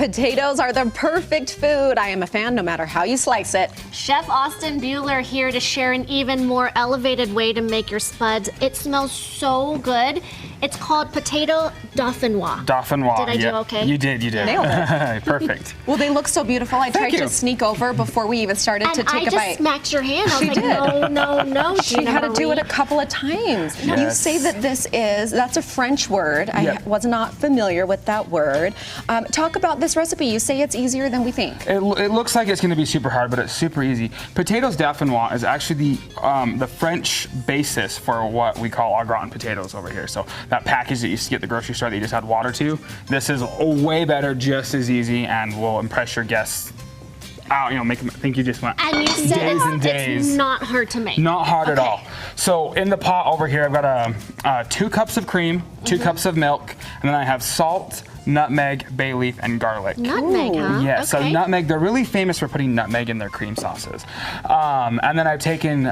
Potatoes are the perfect food. I am a fan no matter how you slice it. Chef Austin Buhler here to share an even more elevated way to make your spuds. It smells so good. It's called potato Dauphinoise. Dauphinoise. Did I do okay? You did. Nailed it. Perfect. Well, they look so beautiful. I tried to sneak over before we even started to take a bite. I just smacked your hand. I was She like, did. no. She had to do it a couple of times. Yes. You say that that's a French word. Yep. I was not familiar with that word. Talk about this recipe. You say it's easier than we think. It looks like it's going to be super hard, but it's super easy. Potatoes Dauphinoise is actually the French basis for what we call au gratin potatoes over here. So that package that you used to get at the grocery store that you just add water to, this is way better, just as easy, and will impress your guests. Make them think you just went And you said days and days. It's not hard to make. Not hard at all. So in the pot over here, I've got 2 cups of cream, 2 cups of milk, and then I have salt, nutmeg, bay leaf, and garlic. Nutmeg, huh? Yeah, Okay. so nutmeg, they're really famous for putting nutmeg in their cream sauces. And then I've taken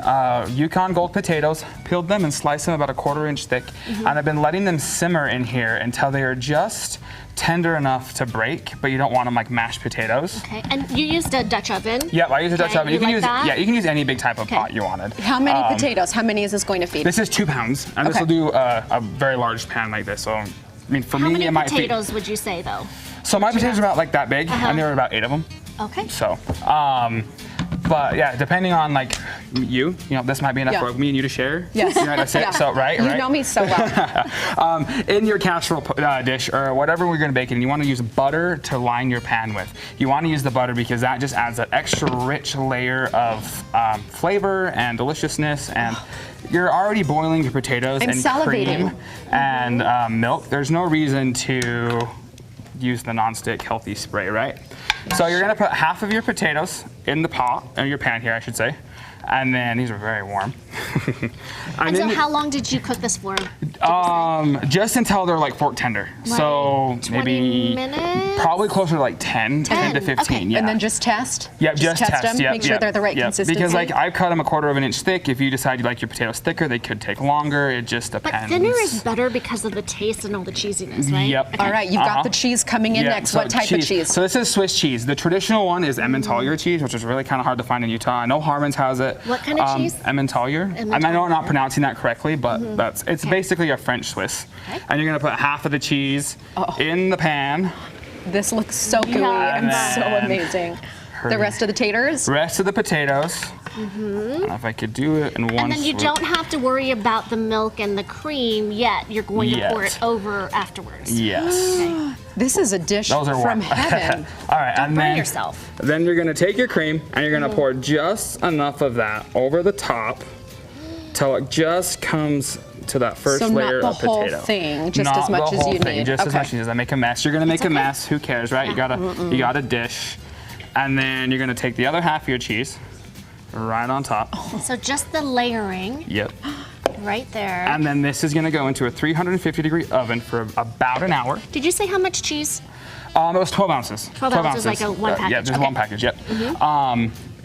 Yukon Gold potatoes, peeled them and sliced them about 1/4 inch thick, and I've been letting them simmer in here until they are just tender enough to break, but you don't want them like mashed potatoes. Okay, and you used a Dutch oven? Yep, I use a Dutch oven. You can like use that? you can use any big type of pot you wanted. How many potatoes? How many is this going to feed? This is 2 pounds, and this will do a very large pan like this. So, I mean, for How me, many it might potatoes would you say, though? So my potatoes are about like that big, and there are about 8 of them. Okay. So, but yeah, depending on like you know, this might be enough for me and you to share. Yes. You know what I say? Yeah. So, right? You know me so well. In your casserole dish or whatever we're going to bake in, you want to use butter to line your pan with. You want to use the butter because that just adds that extra rich layer of flavor and deliciousness. And you're already boiling your potatoes I'm and salivating. cream and milk. There's no reason to use the nonstick healthy spray, right? So you're gonna put half of your potatoes in the pot, or your pan here, I should say. And then these are very warm. And so how long did you cook this for? Just until they're like fork tender. Like so 20 maybe minutes? probably closer to like 10 to 15. Okay. Yeah. And then just test? Yep, just test them, yep, make sure yep, they're the right yep. consistency. Because like I've cut them 1/4 of an inch thick. If you decide you like your potatoes thicker, they could take longer. It just But depends. thinner is better because of the taste and all the cheesiness, right? Yep. Okay. All right, you've got the cheese coming in Yeah, next. so What type of cheese? So this is Swiss cheese. The traditional one is Emmentaler cheese, which is really kind of hard to find in Utah. I know Harmon's has it. What kind of cheese? Emmentaler. And I know I'm not pronouncing that correctly, but it's basically a French Swiss. Okay. And you're gonna put half of the cheese in the pan. This looks so gooey and so amazing. The rest of the taters? Rest of the potatoes. I don't know if I could do it in one And then you swoop. don't have to worry about the milk and the cream yet. You're going to pour it Yet. over afterwards. Yes. Okay. This is a dish Those are from warm. heaven. All right, Don't and burn then yourself. Then you're gonna take your cream and you're gonna pour just enough of that over the top till it just comes to that first So layer not of the whole potato. thing, just Not as much the as whole you thing, need. Just as Okay. much as I make a mess. You're gonna make a okay. mess. Who cares, right? You got a dish, and then you're gonna take the other half of your cheese, right on top. So just the layering Yep. right there. And then this is gonna go into a 350-degree oven for about an hour. Did you say how much cheese? It was 12 ounces. 12 ounces, like a one Yeah, package. just Okay. one package, yep.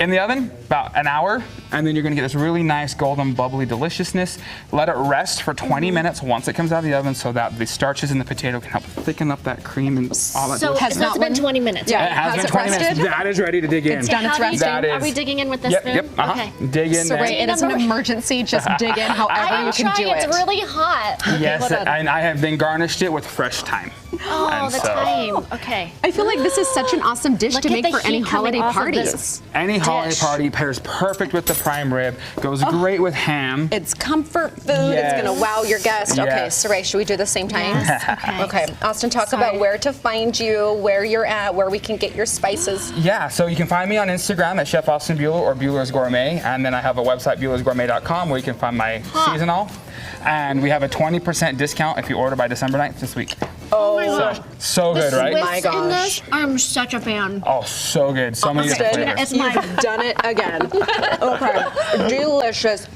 In the oven, about an hour, and then you're gonna get this really nice golden bubbly deliciousness. Let it rest for 20 minutes once it comes out of the oven so that the starches in the potato can help thicken up that cream and all that So delicious. it's been 20 minutes. Yeah. right? It has Has been it 20 minutes. rested? That is ready to dig in. It's done. How do you resting. dig? That Are we is- digging in with this Yep, spoon? yep, Okay. Dig in So there. it is an emergency. Just dig in however I'm you can trying. do it. It's really hot. Okay, Yes, hold on. and I have then garnished it with fresh thyme. Oh, and the so- time. Okay. I feel like this is such an awesome dish Look to at make the for any heat coming holiday off of parties. this. Any holiday Dish. party pairs perfect with the prime rib, goes great with ham. It's comfort food. It's going to Yes. wow your guest. Okay, Yes. Saray, should we do the same time? Yes, okay. Okay, Austin, talk Sorry. about where to find you, where you're at, where we can get your spices. Yeah, so you can find me on Instagram at Chef Austin Buhler or Buhler's Gourmet, and then I have a website, buhlersgourmet.com, where you can find my seasonal. And we have a 20% discount if you order by December 9th this week. Oh my gosh. So good, right? My Swiss in gosh. this, I'm such a fan. Oh, so good. So many different Austin, flavors. It's my you've done it again. Okay, delicious.